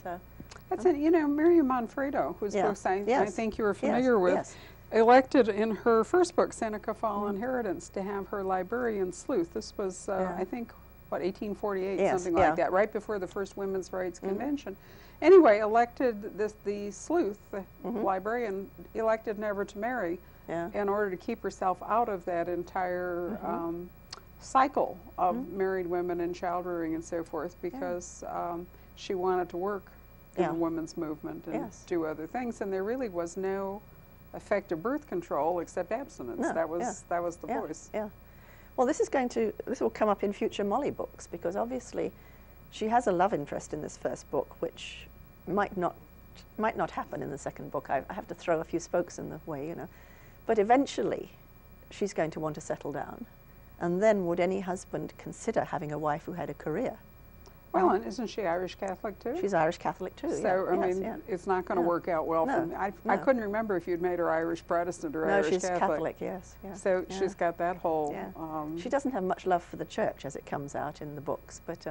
So that's it. You know, Miriam Manfredo, whose Yeah. books I Yes. think you were familiar Yes. with, Yes. elected in her first book, Seneca Fall Inheritance, to have her librarian sleuth. This was, Yeah. I think, what, 1848, Yes, something yeah. like that, right before the first Women's Rights Convention. Anyway, elected the sleuth, the librarian, elected never to marry Yeah. in order to keep herself out of that entire cycle of married women and child rearing and so forth, because she wanted to work in Yeah. the women's movement and Yes. do other things, and there really was no effective birth control except abstinence. No, That was the Yeah. voice. Yeah. Well, this will come up in future Molly books, because obviously she has a love interest in this first book, which might not happen in the second book. I have to throw a few spokes in the way, you know. But eventually, she's going to want to settle down. And then would any husband consider having a wife who had a career? Well, and isn't she Irish Catholic too? She's Irish Catholic too. So, yeah. I Yes, mean, yeah. it's not going to work out well for me. I No. couldn't remember if you'd made her Irish Protestant or No, Irish she's Catholic. Catholic, yes. Yeah. So yeah. she's got that whole... Yeah. She doesn't have much love for the church, as it comes out in the books, but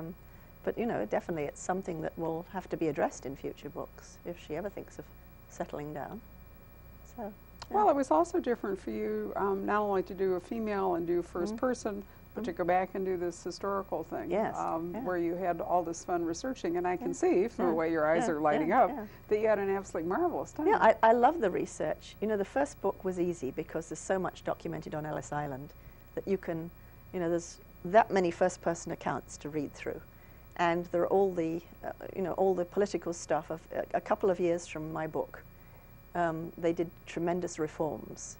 you know, definitely it's something that will have to be addressed in future books if she ever thinks of settling down. So, yeah. Well, it was also different for you not only to do a female and do first person, but to go back and do this historical thing, Yes, yeah. where you had all this fun researching, and I can see from the way your eyes Yeah, are lighting yeah, up yeah. that you had an absolutely marvelous time. Yeah, I love the research. You know, the first book was easy because there's so much documented on Ellis Island that you can, you know, there's that many first-person accounts to read through. And there are all the, you know, all the political stuff of a couple of years from my book. They did tremendous reforms.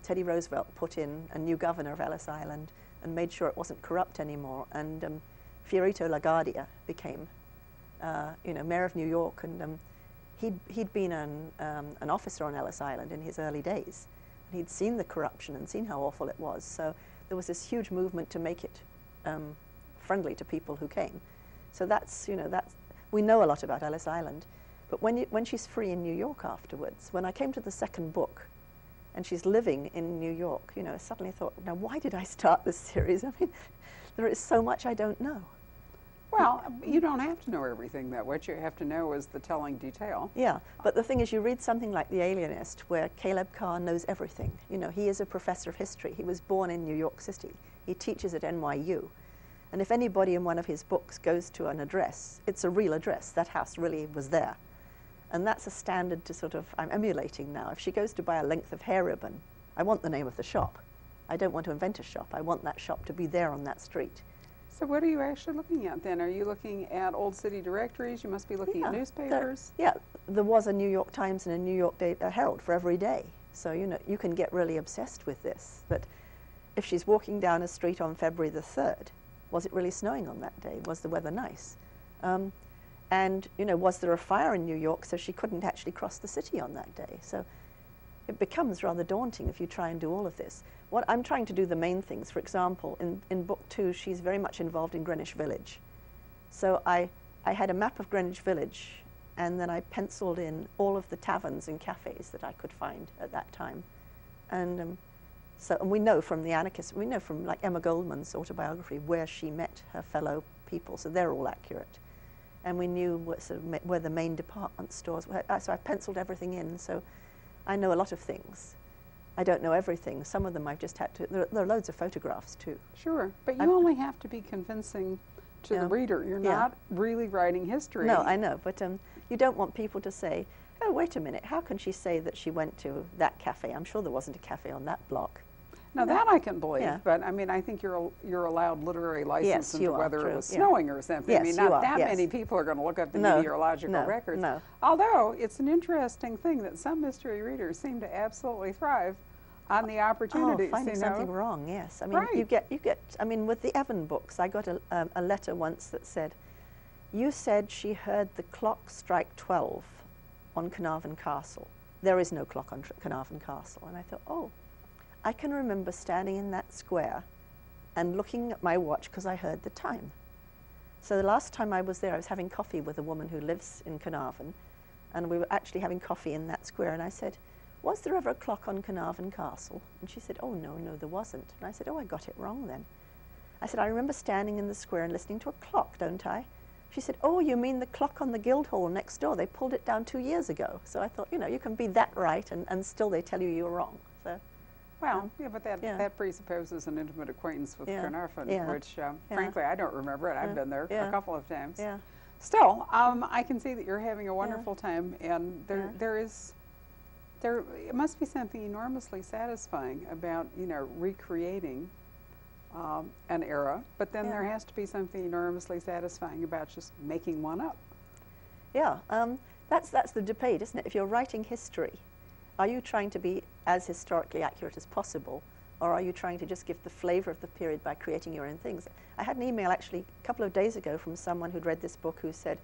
Teddy Roosevelt put in a new governor of Ellis Island and made sure it wasn't corrupt anymore. And Fiorito LaGuardia became, you know, mayor of New York, and he'd been an officer on Ellis Island in his early days. And he'd seen the corruption and seen how awful it was. So there was this huge movement to make it friendly to people who came. So that's, you know, we know a lot about Ellis Island. But when she's free in New York afterwards, when I came to the second book, and she's living in New York, you know, I suddenly thought, now why did I start this series? I mean, there is so much I don't know. Well, you don't have to know everything, though. What you have to know is the telling detail. Yeah, but the thing is, you read something like The Alienist, where Caleb Carr knows everything. You know, he is a professor of history. He was born in New York City. He teaches at NYU. And if anybody in one of his books goes to an address, it's a real address. That house really was there. And that's a standard to sort of, I'm emulating now. If she goes to buy a length of hair ribbon, I want the name of the shop. I don't want to invent a shop. I want that shop to be there on that street. So what are you actually looking at then? Are you looking at old city directories? You must be looking at newspapers? There was a New York Times and a New York Herald for every day. So, you know, you can get really obsessed with this. That if she's walking down a street on February the 3rd, was it really snowing on that day? Was the weather nice? And, you know, was there a fire in New York so she couldn't actually cross the city on that day? So it becomes rather daunting if you try and do all of this. What I'm trying to do the main things, for example, in book 2, she's very much involved in Greenwich Village. So I had a map of Greenwich Village, and then I penciled in all of the taverns and cafes that I could find at that time. And and we know from the anarchists, we know from like Emma Goldman's autobiography where she met her fellow people, so they're all accurate. And we knew where the main department stores were. So I penciled everything in, so I know a lot of things. I don't know everything. Some of them I've just had to, there are loads of photographs too. Sure, but you only have to be convincing to the reader. You're not really writing history. No, I know, but you don't want people to say, oh, wait a minute, how can she say that she went to that cafe? I'm sure there wasn't a cafe on that block. Now that I can believe, but I mean, I think you're allowed literary license into whether it was snowing or something. Yes, I mean, not that many people are going to look up the meteorological records. No. Although it's an interesting thing that some mystery readers seem to absolutely thrive on the opportunities. Finding something wrong, yes. I mean, you get. I mean, with the Evan books, I got a letter once that said, "You said she heard the clock strike 12 on Carnarvon Castle. There is no clock on Carnarvon Castle." And I thought, oh. I can remember standing in that square and looking at my watch because I heard the time. So the last time I was there, I was having coffee with a woman who lives in Carnarvon, and we were actually having coffee in that square, and I said, was there ever a clock on Carnarvon Castle? And she said, oh, no, there wasn't. And I said, oh, I got it wrong then. I said, I remember standing in the square and listening to a clock, don't I? She said, "Oh, you mean the clock on the Guildhall next door? They pulled it down 2 years ago." So I thought, you know, you can be that right and still they tell you you're wrong. So, well, yeah, but that presupposes an intimate acquaintance with Carnarvon, which, frankly, I don't remember it. I've been there a couple of times. Yeah. Still, I can see that you're having a wonderful time, and it must be something enormously satisfying about, you know, recreating an era, but then there has to be something enormously satisfying about just making one up. Yeah, that's the debate, isn't it? If you're writing history, are you trying to be as historically accurate as possible, or are you trying to just give the flavor of the period by creating your own things? I had an email actually a couple of days ago from someone who'd read this book who said,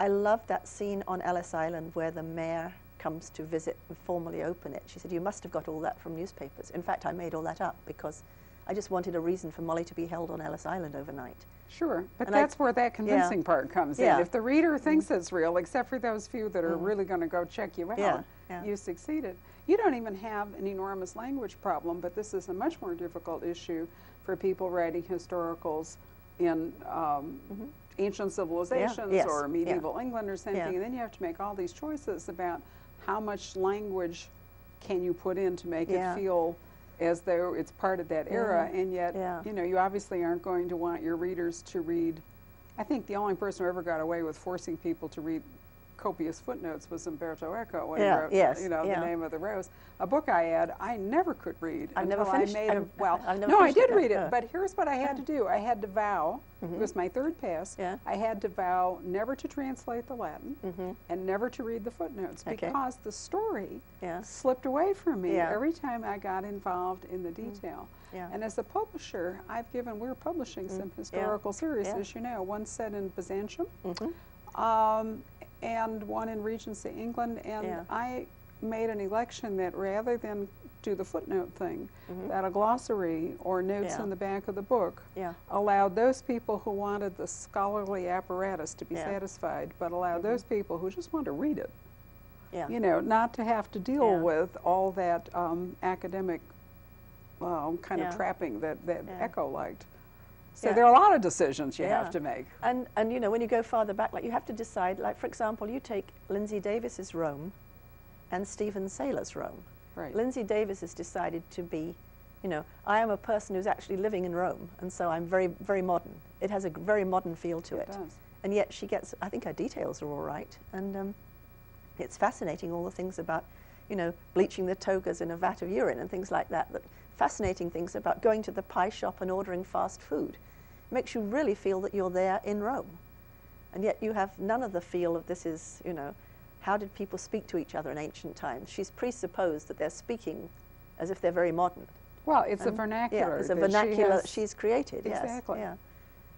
"I love that scene on Ellis Island where the mayor comes to visit and formally open it." She said, "You must have got all that from newspapers." In fact, I made all that up because I just wanted a reason for Molly to be held on Ellis Island overnight. Sure, but and that's where that convincing part comes in. If the reader thinks it's real, except for those few that are really going to go check you out, you succeeded. You don't even have an enormous language problem, but this is a much more difficult issue for people writing historicals in ancient civilizations or medieval England or something, and then you have to make all these choices about how much language can you put in to make it feel as though it's part of that era, and yet, you know, you obviously aren't going to want your readers to read. I think the only person who ever got away with forcing people to read copious footnotes was Umberto Eco when he wrote, you know, The Name of the Rose, a book I never could read until I made a, well, no, I did read it, but here's what I had to do. I had to vow, it was my third pass, I had to vow never to translate the Latin and never to read the footnotes because the story slipped away from me every time I got involved in the detail. And as a publisher, we're publishing some historical series, as you know, one set in Byzantium, and one in Regency, England, and I made an election that rather than do the footnote thing, that a glossary or notes in the back of the book allowed those people who wanted the scholarly apparatus to be satisfied, but allowed those people who just want to read it, you know, not to have to deal with all that academic kind of trapping that Eco liked. So there are a lot of decisions you have to make. And you know, when you go farther back, like you have to decide, like for example, you take Lindsay Davis's Rome and Stephen Saylor's Rome. Right. Lindsay Davis has decided to be, you know, I am a person who's actually living in Rome, and so I'm very, very modern. It has a very modern feel to it. It does. And yet she gets, I think her details are all right, and it's fascinating, all the things about, you know, bleaching the togas in a vat of urine and things like that, fascinating things about going to the pie shop and ordering fast food. It makes you really feel that you're there in Rome. And yet you have none of the feel of this is, you know, how did people speak to each other in ancient times? She's presupposed that they're speaking as if they're very modern. Well, it's a vernacular. Yeah, it's a vernacular she's created, exactly. yes.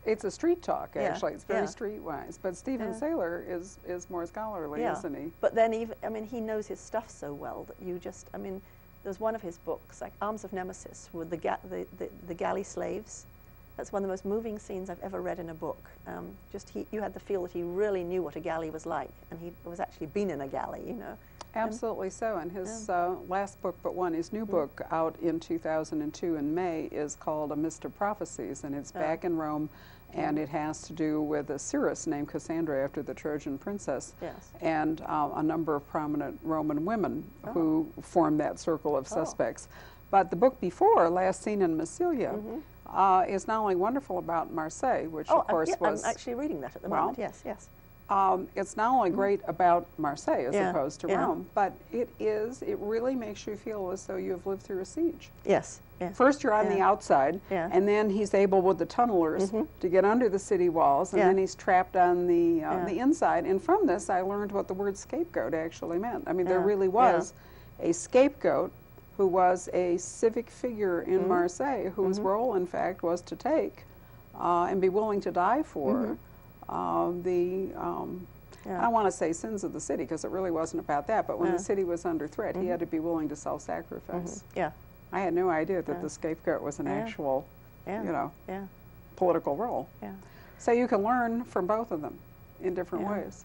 It's a street talk, actually. It's very streetwise. But Stephen Saylor is more scholarly, isn't he? But then even, I mean, he knows his stuff so well that you just, I mean, there's one of his books, like Arms of Nemesis, with the galley slaves. That's one of the most moving scenes I've ever read in a book. You had the feel that he really knew what a galley was like, and he was actually been in a galley, you know. Absolutely so. And his last book, but one, his new book out in 2002 in May, is called A Mist of Prophecies, and it's back in Rome, and it has to do with a seeress named Cassandra after the Trojan princess, and a number of prominent Roman women who form that circle of suspects. But the book before, Last Seen in Massilia, is not only wonderful about Marseille, which of course was... I'm actually reading that at the moment, yes. It's not only great about Marseille as opposed to Rome, but it really makes you feel as though you've lived through a siege. Yes. First you're on the outside, and then he's able with the tunnelers to get under the city walls, and then he's trapped on the inside. And from this I learned what the word scapegoat actually meant. I mean, there really was a scapegoat who was a civic figure in Marseille, whose role in fact was to take and be willing to die for I don't want to say sins of the city, because it really wasn't about that, but when the city was under threat, he had to be willing to self-sacrifice. I had no idea that the scapegoat was an actual, you know, political role. So you can learn from both of them in different ways.